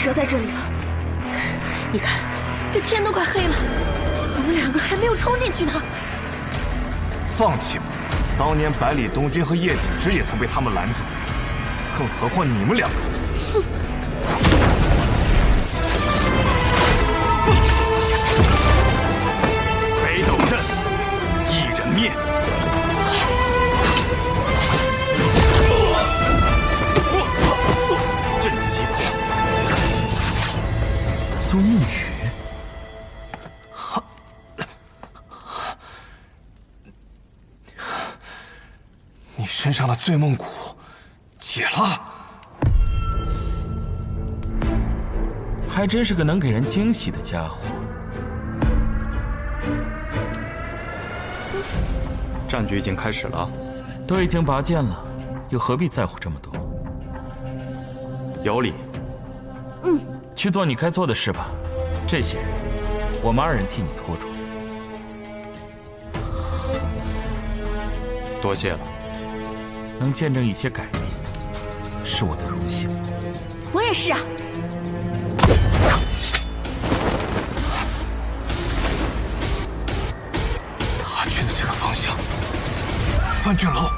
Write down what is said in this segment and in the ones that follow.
折在这里了。你看，这天都快黑了，我们两个还没有冲进去呢。放弃吧，当年百里东军和叶鼎之也曾被他们拦住，更何况你们两个。哼！北斗阵，一人灭。阵极快。苏沐雨。 你身上的醉梦蛊解了，还真是个能给人惊喜的家伙。战局已经开始了，都已经拔剑了，又何必在乎这么多？有理。去做你该做的事吧。这些人，我们二人替你拖住。多谢了。 能见证一些改变，是我的荣幸。我也是啊。他去的这个方向，万卷楼。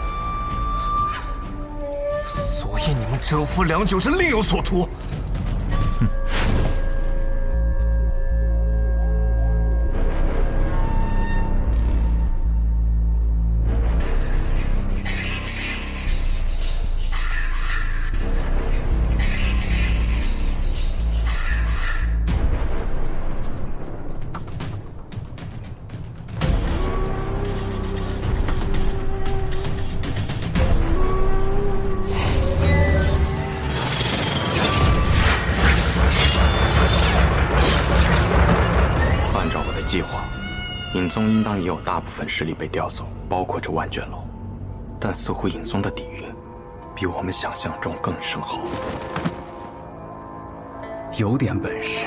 所以你们蛰伏良久是另有所图。哼。 计划，尹宗应当也有大部分势力被调走，包括这万卷楼。但似乎尹宗的底蕴比我们想象中更深厚，有点本事。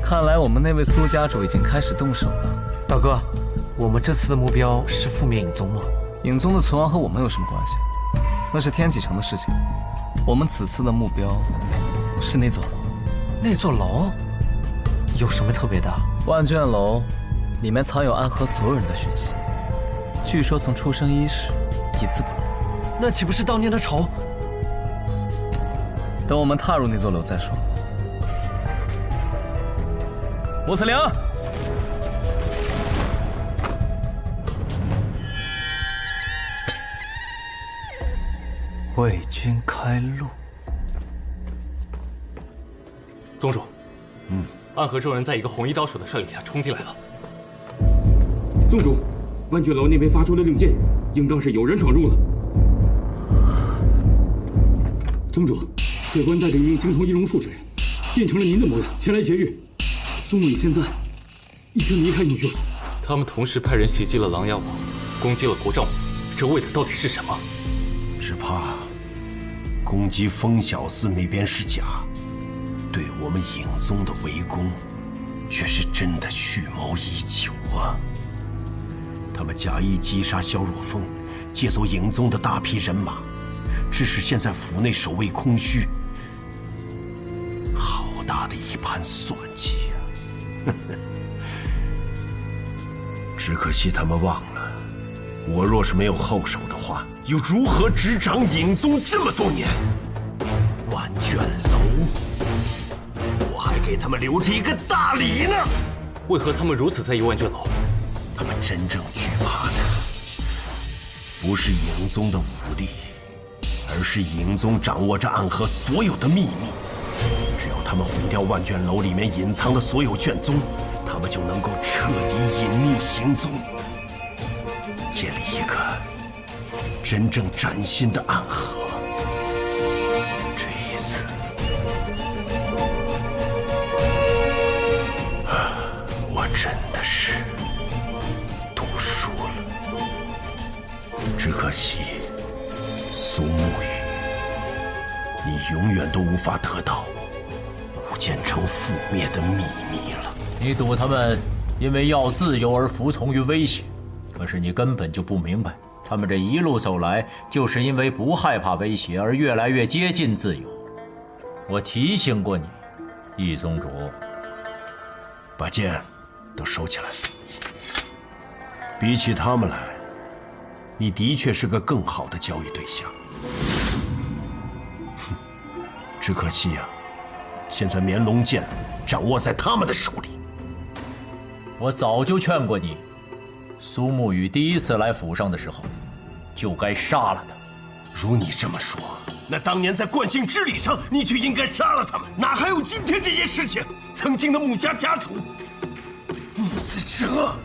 看来我们那位苏家主已经开始动手了。大哥，我们这次的目标是覆灭尹宗吗？尹宗的存亡和我们有什么关系？ 那是天启城的事情，我们此次的目标是那座楼。那座楼有什么特别的？万卷楼里面藏有暗河所有人的讯息，据说从出生伊始一字不漏。那岂不是当年的仇？等我们踏入那座楼再说。穆子良。 为君开路。宗主，暗河众人在一个红衣刀手的率领下冲进来了。宗主，万卷楼那边发出的令箭，应当是有人闯入了。宗主，血官带着一名精通易容术之人，变成了您的模样前来劫狱。苏沐雨现在已经离开永月。他们同时派人袭击了琅琊王，攻击了国丈府，这为的到底是什么？ 只怕攻击风小寺那边是假，对我们尹宗的围攻却是真的蓄谋已久啊！他们假意击杀萧若风，借走尹宗的大批人马，致使现在府内守卫空虚。好大的一盘算计呀！只可惜他们忘了，我若是没有后手的话。 又如何执掌尹宗这么多年？万卷楼，我还给他们留着一个大礼呢。为何他们如此在意万卷楼？他们真正惧怕的，不是尹宗的武力，而是尹宗掌握着暗河所有的秘密。只要他们毁掉万卷楼里面隐藏的所有卷宗，他们就能够彻底隐匿行踪，建立一个。 真正崭新的暗河，这一次，我真的是赌输了。只可惜，苏沐雨，你永远都无法得到武建城覆灭的秘密了。你赌他们因为要自由而服从于威胁，可是你根本就不明白，他们这一路走来，就是因为不害怕威胁而越来越接近自由。我提醒过你，易宗主，把剑都收起来。比起他们来，你的确是个更好的交易对象。哼，只可惜啊，现在绵龙剑掌握在他们的手里。我早就劝过你，苏沐雨第一次来府上的时候，就该杀了他。如你这么说，那当年在惯性之礼上，你就应该杀了他们，哪还有今天这件事情？曾经的穆家家主，逆子者。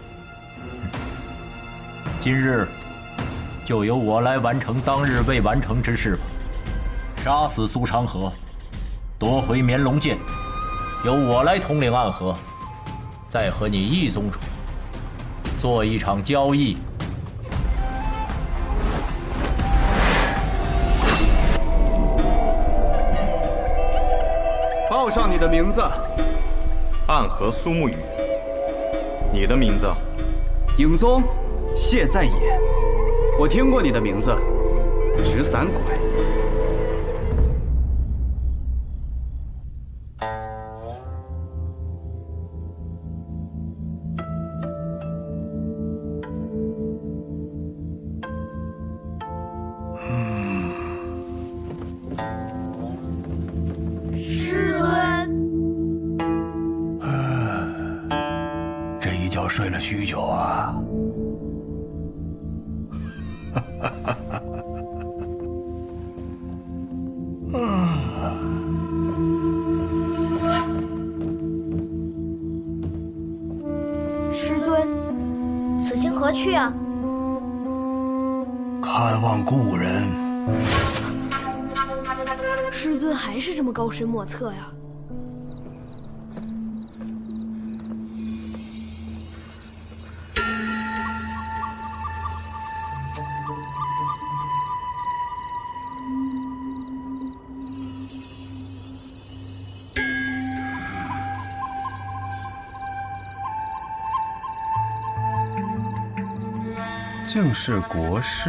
今日就由我来完成当日未完成之事吧，杀死苏长河，夺回绵龙剑，由我来统领暗河，再和你易宗主做一场交易。报上你的名字。暗河苏沐雨。你的名字？影宗谢在野。我听过你的名字，直伞拐。睡了许久啊！师尊，此行何去啊？看望故人。师尊还是这么高深莫测呀！竟是国师。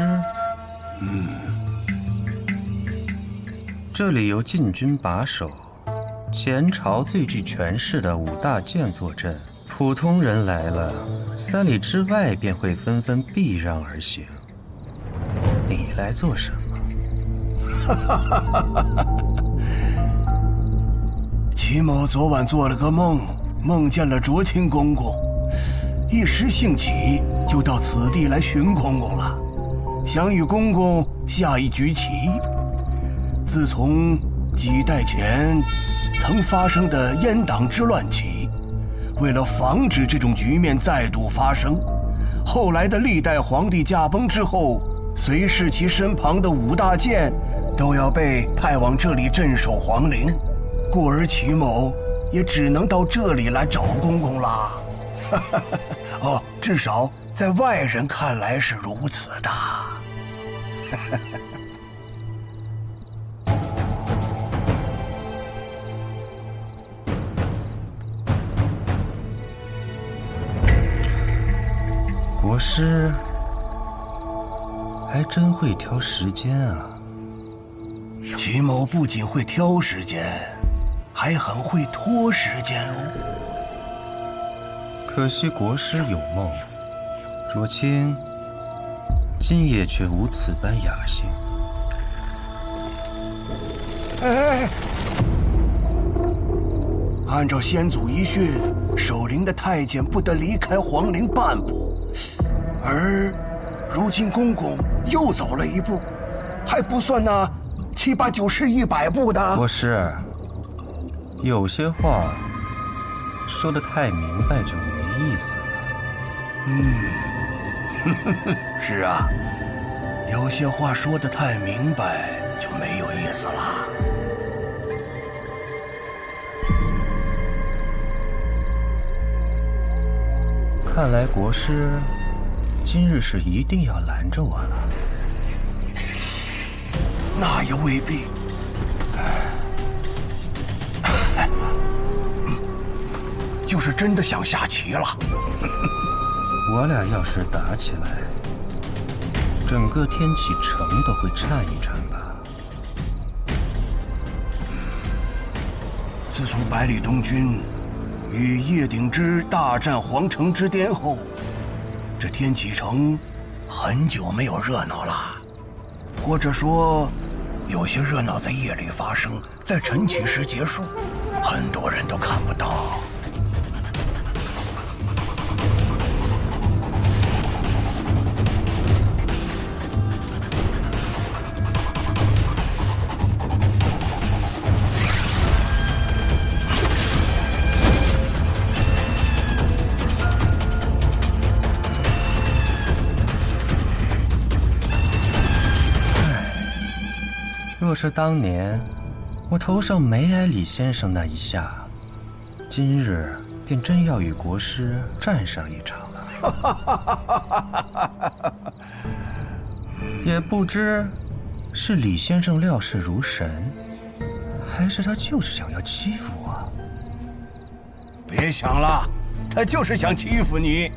这里由禁军把守，前朝最具权势的5大剑坐镇，普通人来了，3里之外便会纷纷避让而行。你来做什么？齐某昨晚做了个梦，梦见了卓清公公，一时兴起，就到此地来寻公公了，想与公公下一局棋。自从几代前曾发生的阉党之乱起，为了防止这种局面再度发生，后来的历代皇帝驾崩之后，随侍其身旁的5大剑都要被派往这里镇守皇陵，故而齐某也只能到这里来找公公啦。哦，至少在外人看来是如此的。国师还真会挑时间啊！齐某不仅会挑时间，还很会拖时间哦。可惜国师有梦，卓清今夜却无此般雅兴。哎！按照先祖遗训，守陵的太监不得离开皇陵半步，而如今公公又走了一步，还不算那7、8、9、10、100步的。国师，有些话说得太明白就没意思了。是啊，有些话说得太明白就没有意思了。看来国师今日是一定要拦着我了。那也未必。就是真的想下棋了。我俩要是打起来，整个天启城都会颤一颤吧。自从百里东军与叶鼎之大战皇城之巅后，这天启城很久没有热闹了，或者说，有些热闹在夜里发生，在晨起时结束，很多人都看不到。若是当年我头上没挨李先生那一下，今日便真要与国师战上一场了。也不知是李先生料事如神，还是他就是想要欺负我。别想了，他就是想欺负你，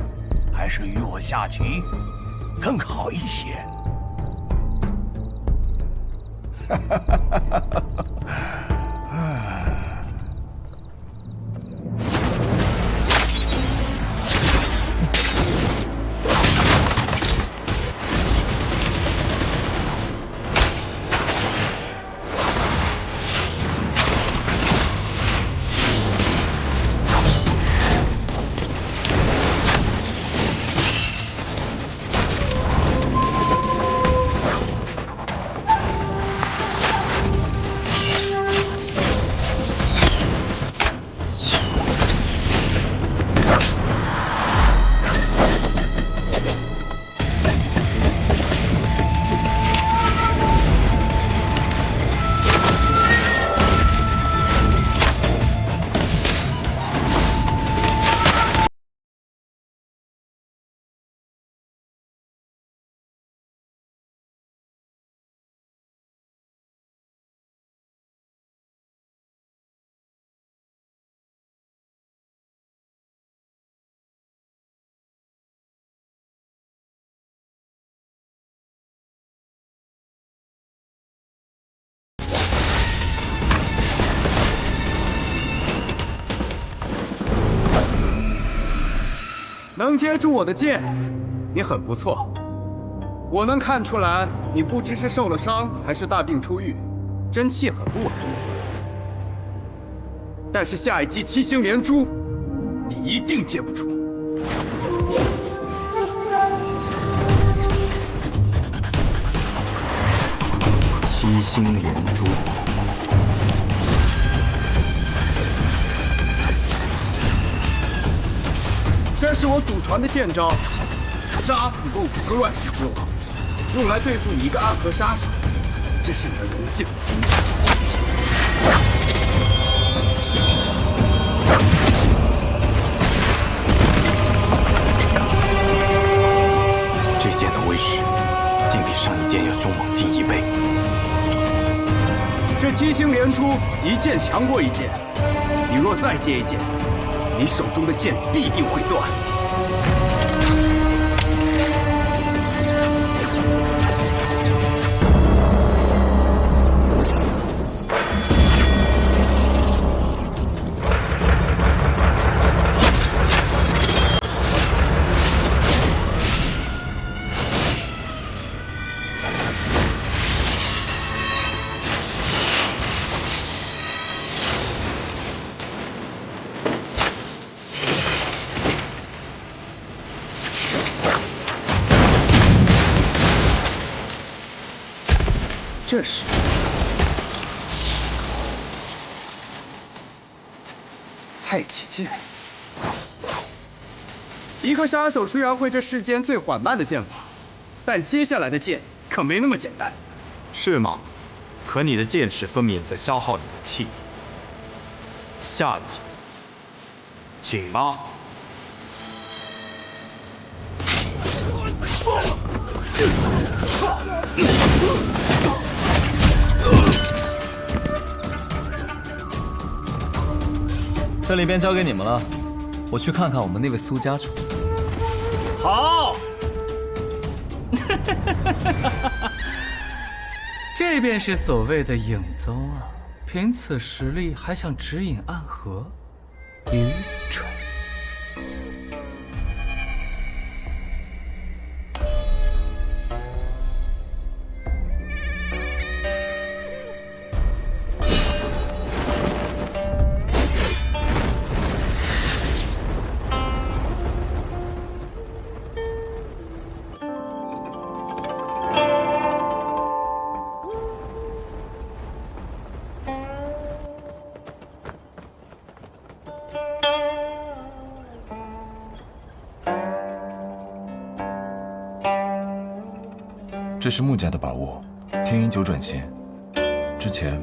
还是与我下棋更好一些。能接住我的剑，你很不错。我能看出来，你不知是受了伤，还是大病初愈，真气很不稳。但是下一击七星连珠，你一定接不住。七星连珠。这是我祖传的剑招，杀死共府和乱世之王，用来对付你一个暗河杀手，这是你的荣幸。这剑的威势，竟比上一剑要凶猛近1倍。这七星连珠一剑强过一剑，你若再接一剑，你手中的剑必定会断。这是太起劲！一个杀手虽然会这世间最缓慢的剑法，但接下来的剑可没那么简单。是吗？可你的剑齿分明在消耗你的气力。下一击，请吧。这里便交给你们了，我去看看我们那位苏家主。好。这便是所谓的影宗啊！凭此实力还想指引暗河，愚蠢。这是穆家的宝物，天音九转琴。之前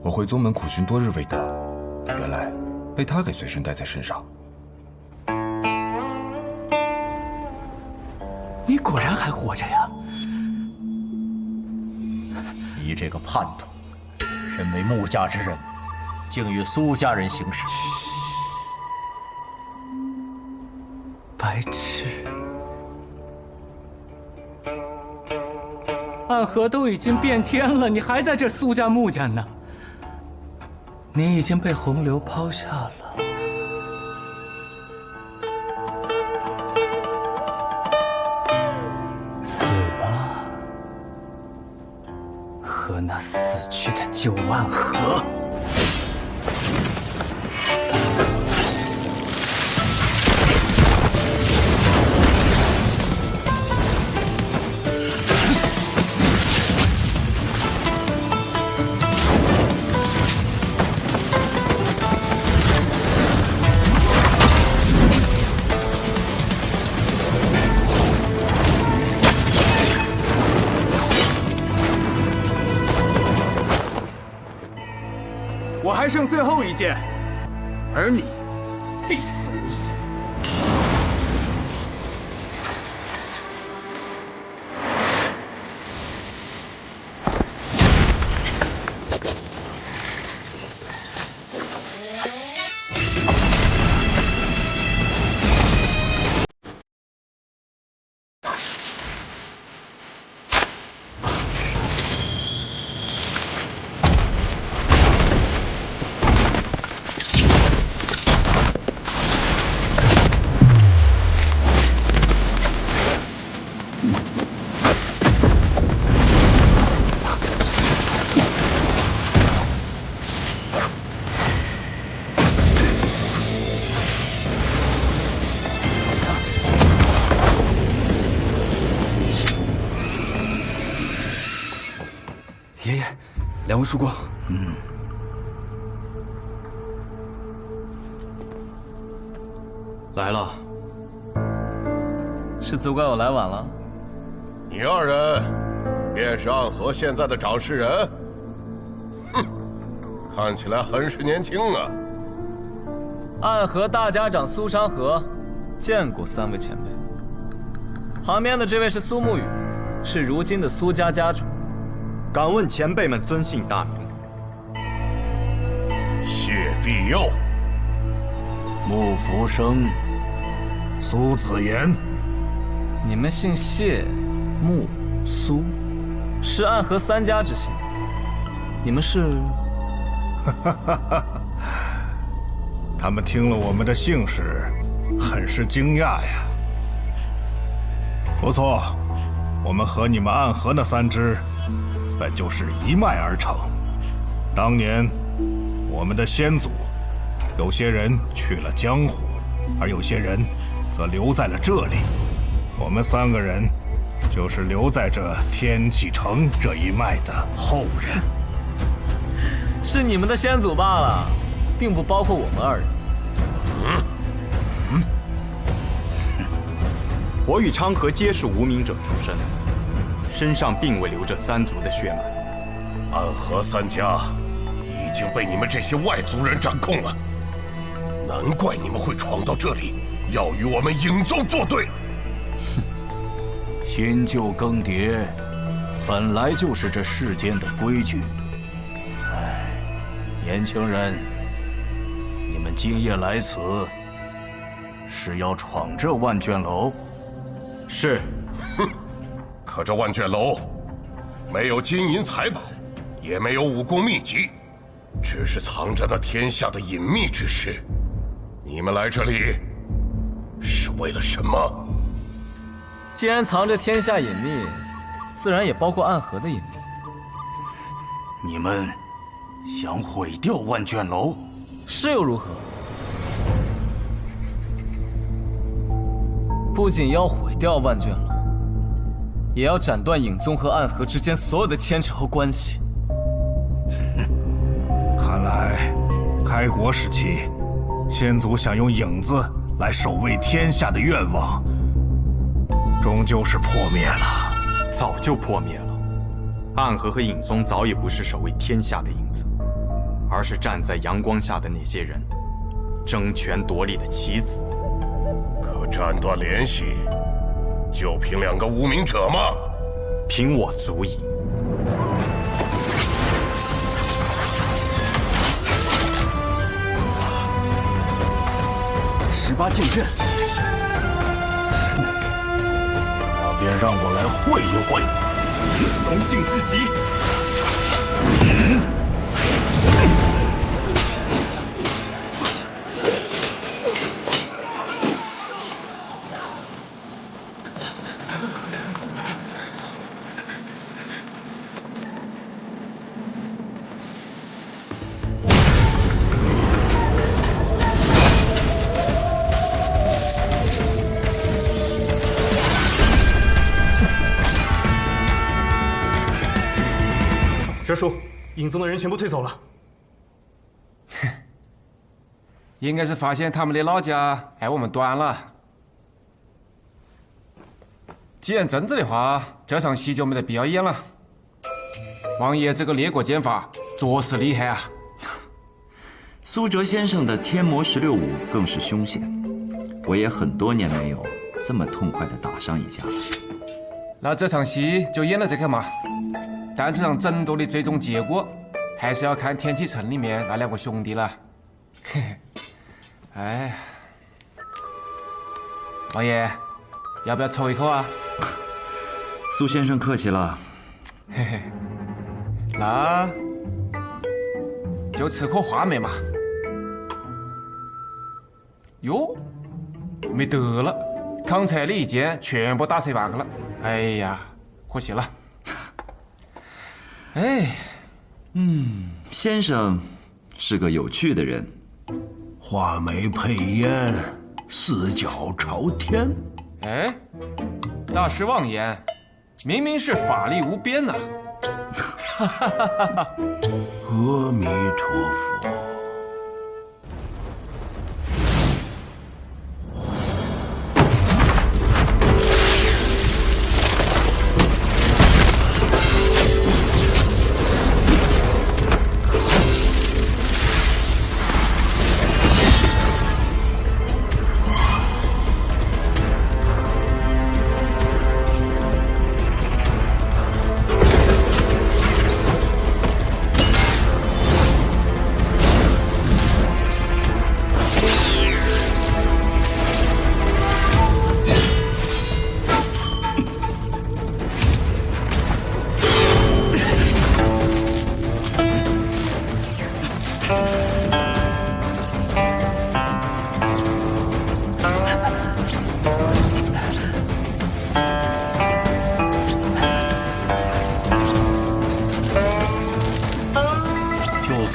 我回宗门苦寻多日未得，原来被他给随身带在身上。你果然还活着呀！你这个叛徒，身为穆家之人，竟与苏家人行事。白痴！暗河都已经变天了，你还在这苏家穆家呢？你已经被洪流抛下了。死吧，和那死去的旧暗河。我还剩最后一剑，而你必死无疑。爷爷，两位叔公。来了。是责怪我来晚了？你二人便是暗河现在的掌事人？哼，看起来很是年轻啊。暗河大家长苏山河，见过三位前辈。旁边的这位是苏沐雨，是如今的苏家家主。敢问前辈们尊姓大名？谢必佑、穆福生、苏子言。你们姓谢、穆、苏，是暗河三家之姓。你们是？他们听了我们的姓氏，很是惊讶呀。不错，我们和你们暗河那三支本就是一脉而成。当年我们的先祖，有些人去了江湖，而有些人则留在了这里。我们三个人就是留在这天启城这一脉的后人。是你们的先祖罢了，并不包括我们二人。我与昌河皆是无名者出身，身上并未流着三族的血脉。暗河三家已经被你们这些外族人掌控了，难怪你们会闯到这里，要与我们影宗作对。哼，新旧更迭，本来就是这世间的规矩。哎，年轻人，你们今夜来此，是要闯这万卷楼？是。哼，可这万卷楼没有金银财宝，也没有武功秘籍，只是藏着那天下的隐秘之事。你们来这里是为了什么？既然藏着天下隐秘，自然也包括暗河的隐秘。你们想毁掉万卷楼？是又如何？不仅要毁掉万卷楼，也要斩断影宗和暗河之间所有的牵扯和关系。看来，开国时期，先祖想用影子来守卫天下的愿望，终究是破灭了。早就破灭了。暗河和影宗早已不是守卫天下的影子，而是站在阳光下的那些人，争权夺利的棋子。可斩断联系，就凭2个无名者吗？凭我足矣。18剑阵，那便让我来会一会，荣幸之极。蛇叔，影宗的人全部退走了。应该是发现他们的老家挨我们端了。既然真子的话，这场戏就没得必要演了。王爷这个列国剑法着实厉害啊！苏哲先生的天魔16舞更是凶险，我也很多年没有这么痛快的打上一架了。那这场戏就演了这个嘛。但这场争夺的最终结果，还是要看天启城里面那2个兄弟了。嘿嘿，哎，王爷，要不要抽一口啊？苏先生客气了。嘿嘿，那就吃颗话梅嘛。哟，没得了，刚才的一剑全部打碎半个了。哎呀，可惜了。哎，先生是个有趣的人。画眉配烟，四脚朝天。哎，大师妄言，明明是法力无边呐！阿弥陀佛。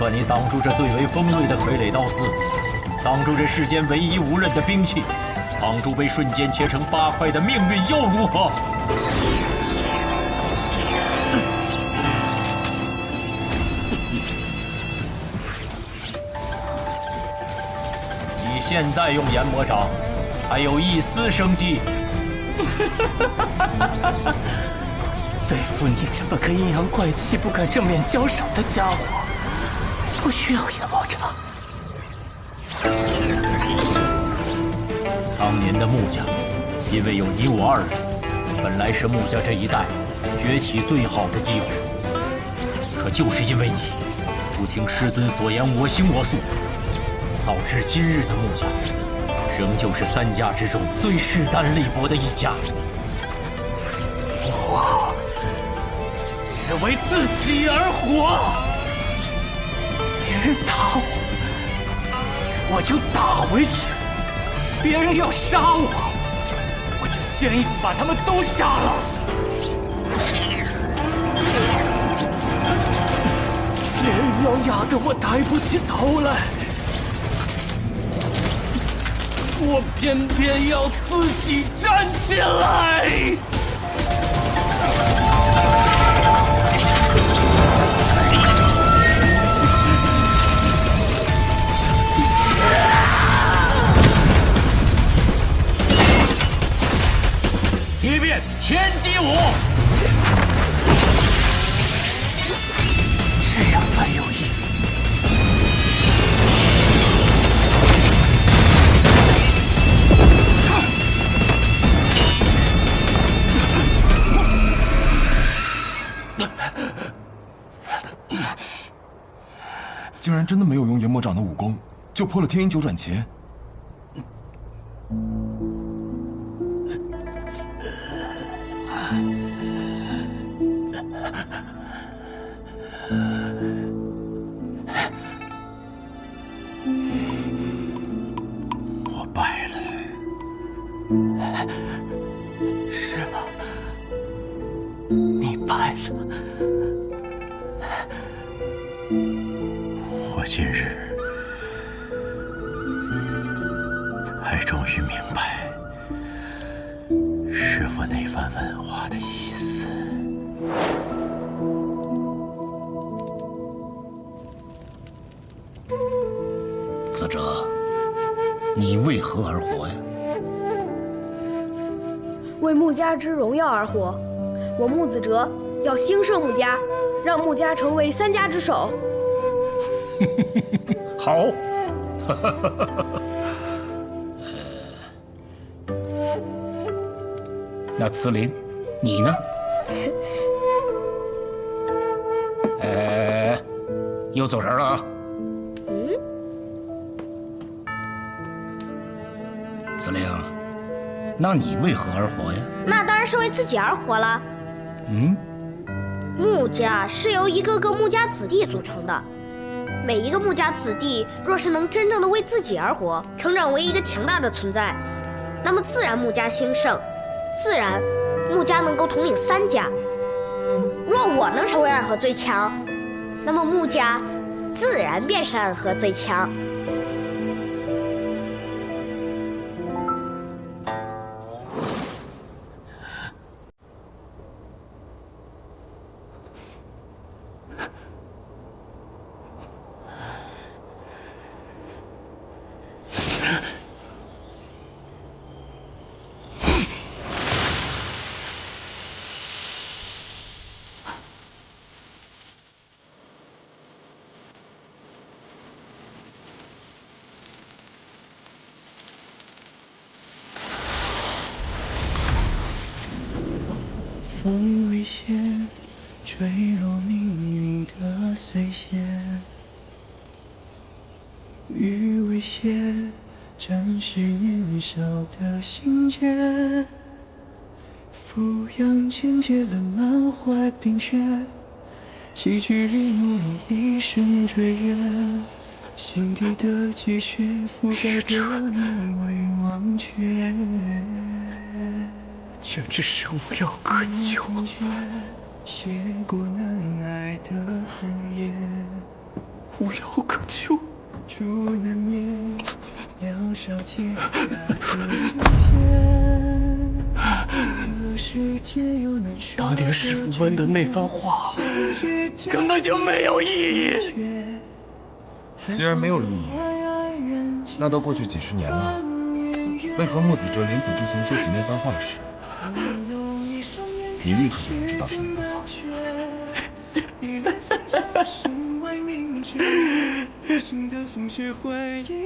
算你挡住这最为锋锐的傀儡刀丝，挡住这世间唯一无刃的兵器，挡住被瞬间切成8块的命运，又如何？你现在用研魔掌，还有一丝生机。对付你这么个阴阳怪气、不敢正面交手的家伙，不需要研魔掌。当年的穆家，因为有你我2人，本来是穆家这一代崛起最好的机会。可就是因为你不听师尊所言，我行我素，导致今日的穆家，仍旧是3家之中最势单力薄的一家。我只为自己而活。别人打我就打回去；别人要杀我就先一步把他们都杀了。别人要压得我抬不起头来，我偏偏要自己站起来。一变天机舞，这样才有意思。竟然真的没有用研魔掌的武功，就破了天鹰九转旗。我败了，是吗？你败了。我今日才终于明白师父那番问话的意思。子哲，你为何而活呀？为穆家之荣耀而活。我穆子哲要兴盛穆家，让穆家成为三家之首。好。那慈林，你呢？又走神了啊！子玲，那你为何而活呀？那当然是为自己而活了。穆家是由一个个穆家子弟组成的，每一个穆家子弟若是能真正的为自己而活，成长为一个强大的存在，那么自然穆家兴盛，自然穆家能够统领三家。若我能成为暗河最强，那么穆家自然便是暗河最强。风危险，坠落命运的碎屑；雨危险，展示年少的心结。俯仰间接了满怀冰雪，戏剧里怒容一生追远，心底的积雪覆盖着你未忘却。简直是无药可救。写过难挨的寒夜，无药可救。竹难灭，渺小结下的纠结。这世界有难舍当年师父问的那番话，根本就没有意义。既然没有意义，那都过去几十年了，为何穆子哲临死之前说起那番话时，你立刻就能知道是哪番话？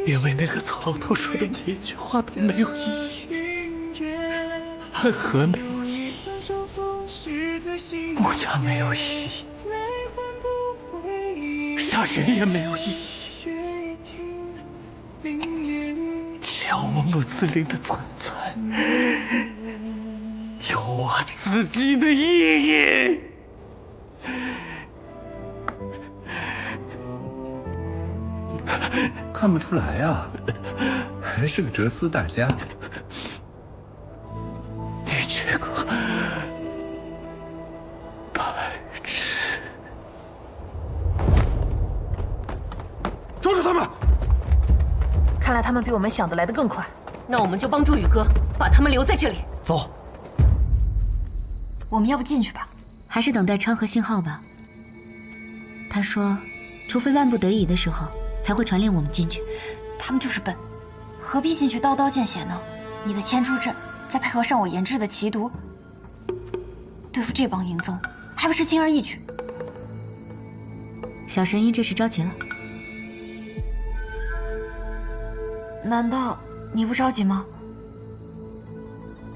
因为那个曹老头说的每一句话都没有意义，暗河没有意义，穆家没有意义，杀人也没有意义，只要我穆子陵的存在，有我自己的意义。看不出来呀，还是个哲思大家。你这个白痴！抓住他们！看来他们比我们想的来得更快。那我们就帮助宇哥，把他们留在这里。走。我们要不进去吧？还是等待昌河信号吧。他说，除非万不得已的时候，才会传令我们进去。他们就是笨，何必进去刀刀见血呢？你的牵出阵，再配合上我研制的奇毒，对付这帮淫宗，还不是轻而易举？小神医这是着急了。难道你不着急吗？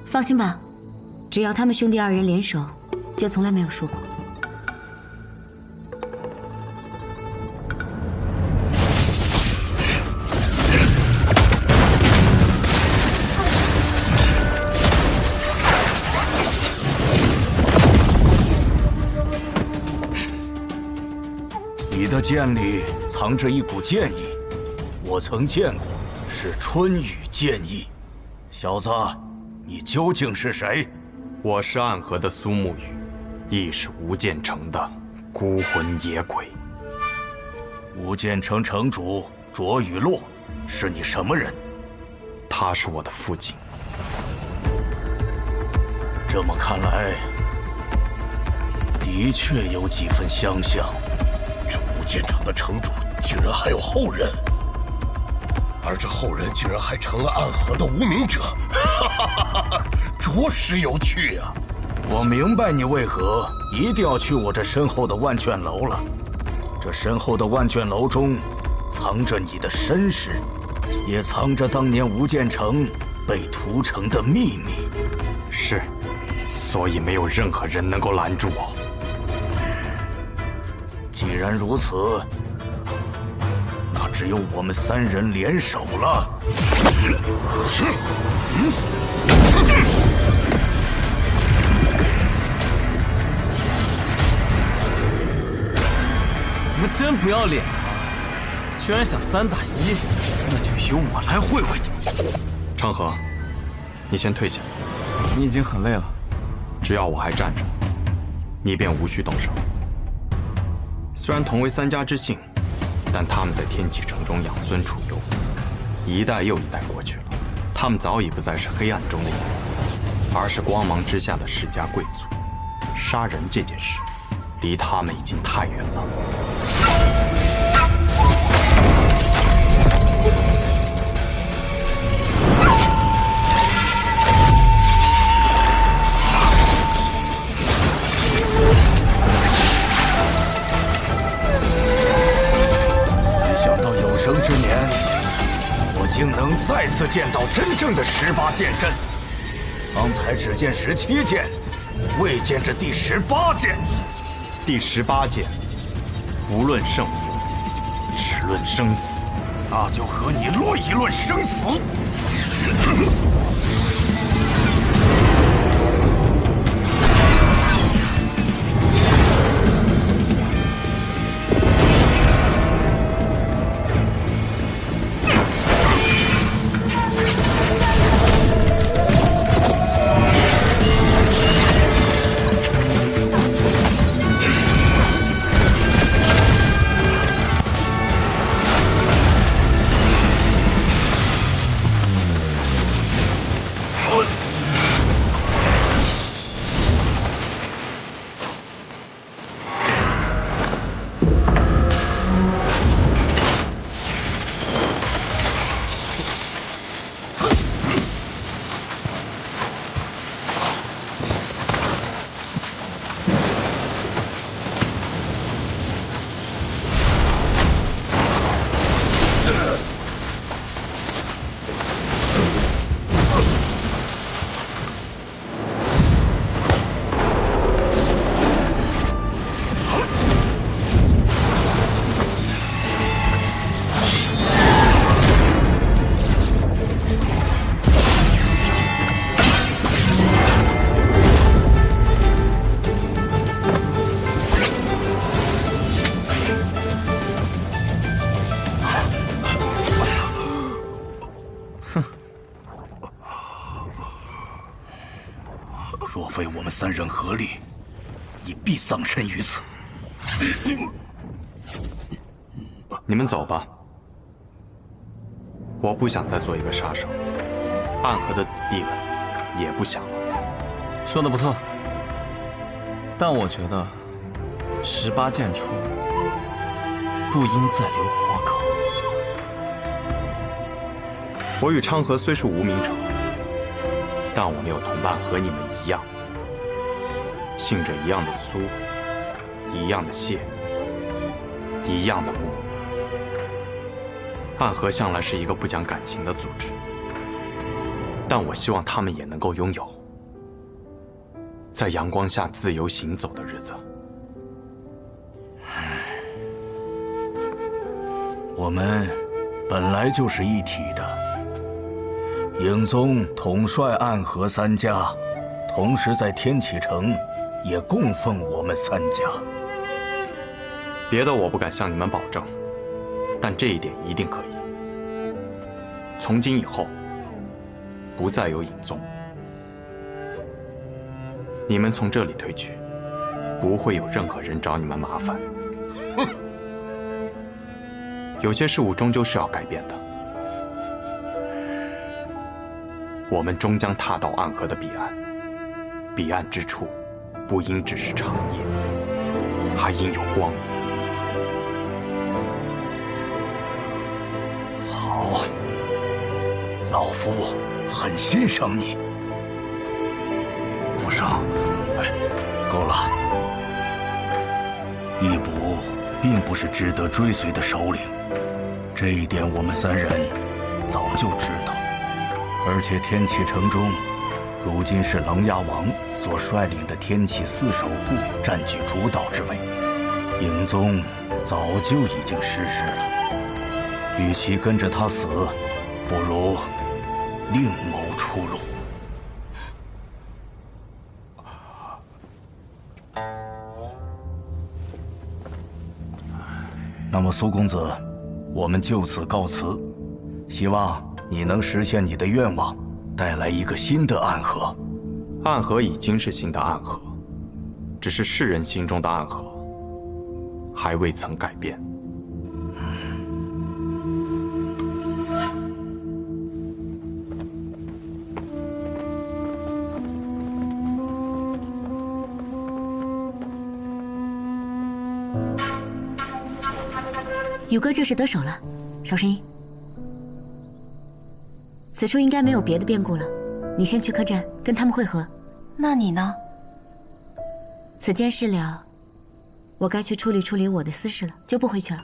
放心吧，只要他们兄弟二人联手，就从来没有输过。你的剑里藏着一股剑意，我曾见过，是春雨剑意。小子，你究竟是谁？我是暗河的苏沐雨，亦是无间城的孤魂野鬼。无间城城主卓雨洛是你什么人？他是我的父亲。这么看来，的确有几分相像。这无间城的城主竟然还有后人，而这后人竟然还成了暗河的无名者，着实有趣啊！我明白你为何一定要去我这身后的万卷楼了。这身后的万卷楼中，藏着你的身世，也藏着当年无间城被屠城的秘密。是，所以没有任何人能够拦住我。既然如此，那只有我们三人联手了。你们真不要脸啊！居然想3打1，那就由我来会会你。昌河，你先退下。你已经很累了，只要我还站着，你便无需动手。虽然同为3家之姓，但他们在天启城中养尊处优，一代又一代过去了，他们早已不再是黑暗中的影子，而是光芒之下的世家贵族。杀人这件事，离他们已经太远了。之年，我竟能再次见到真正的18剑阵。方才只见17剑，未见这第18剑。第18剑，无论胜负，只论生死。那就和你论一论生死。若非我们三人合力，也必葬身于此。你们走吧，我不想再做一个杀手，暗河的子弟们也不想了。说的不错，但我觉得18剑出，不应再留活口。我与昌河虽是无名者，但我们有同伴和你们一样，姓着一样的苏，一样的谢，一样的穆。暗河向来是一个不讲感情的组织，但我希望他们也能够拥有在阳光下自由行走的日子。我们本来就是一体的。影宗统帅暗河三家，同时在天启城也供奉我们三家。别的我不敢向你们保证，但这一点一定可以。从今以后，不再有影宗。你们从这里退去，不会有任何人找你们麻烦。哼！有些事物终究是要改变的。我们终将踏到暗河的彼岸，彼岸之处，不应只是长夜，还应有光明。好，老夫很欣赏你。府上，够了。义卜并不是值得追随的首领，这一点我们三人早就知道。而且天启城中，如今是琅琊王所率领的天启四守护占据主导之位，影宗早就已经失势了。与其跟着他死，不如另谋出路。那么苏公子，我们就此告辞，希望你能实现你的愿望，带来一个新的暗河。暗河已经是新的暗河，只是世人心中的暗河还未曾改变。宇哥这是得手了，小声音。此处应该没有别的变故了，你先去客栈跟他们会合。那你呢？此件事了，我该去处理我的私事了，就不回去了。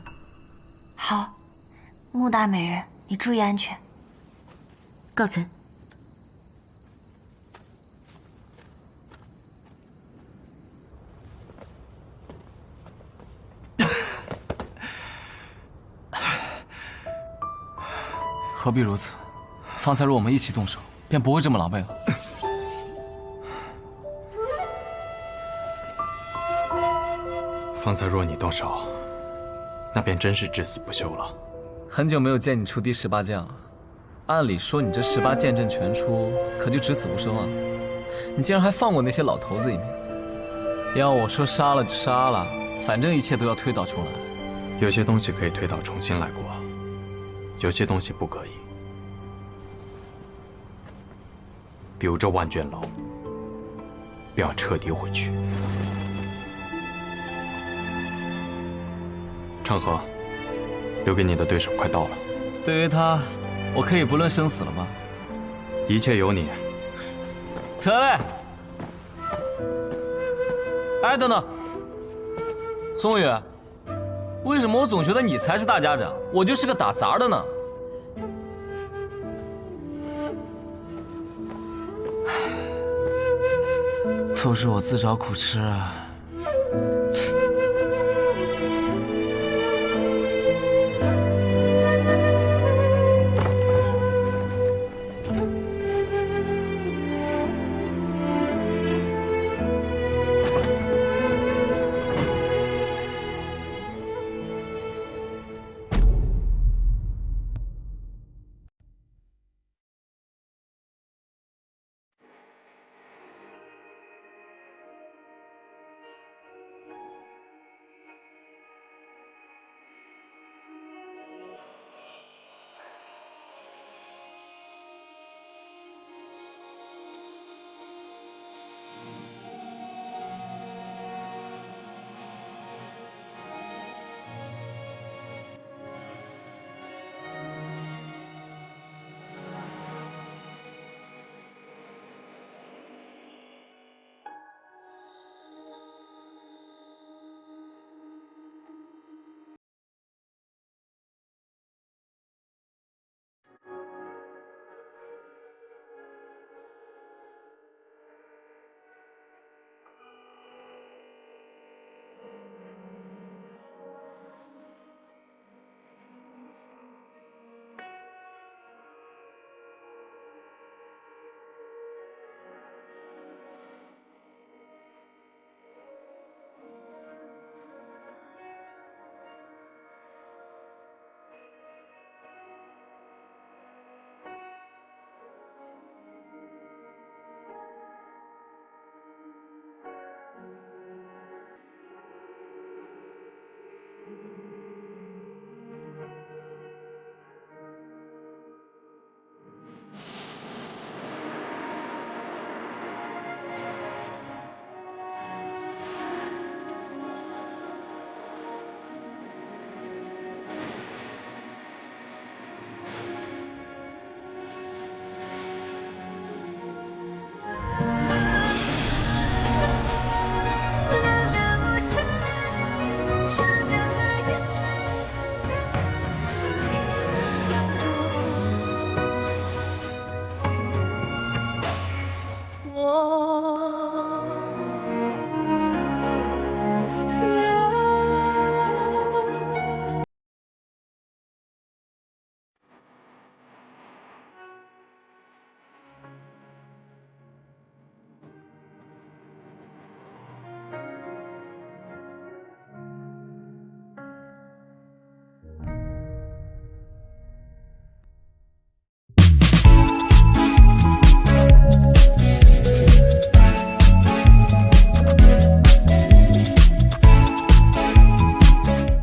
好，穆大美人，你注意安全。告辞。何必如此？方才若我们一起动手，便不会这么狼狈了。方才若你动手，那便真是至死不休了。很久没有见你出第18剑了，按理说你这18剑阵全出，可就至死无生啊！你竟然还放过那些老头子一命。要我说杀了就杀了，反正一切都要推倒重来。有些东西可以推倒重新来过，有些东西不可以。比如这万卷楼，便要彻底毁去。昌河，留给你的对手快到了。对于他，我可以不论生死了吗？一切由你。得嘞。哎，等等，宋宇，为什么我总觉得你才是大家长，我就是个打杂的呢？都是我自找苦吃啊。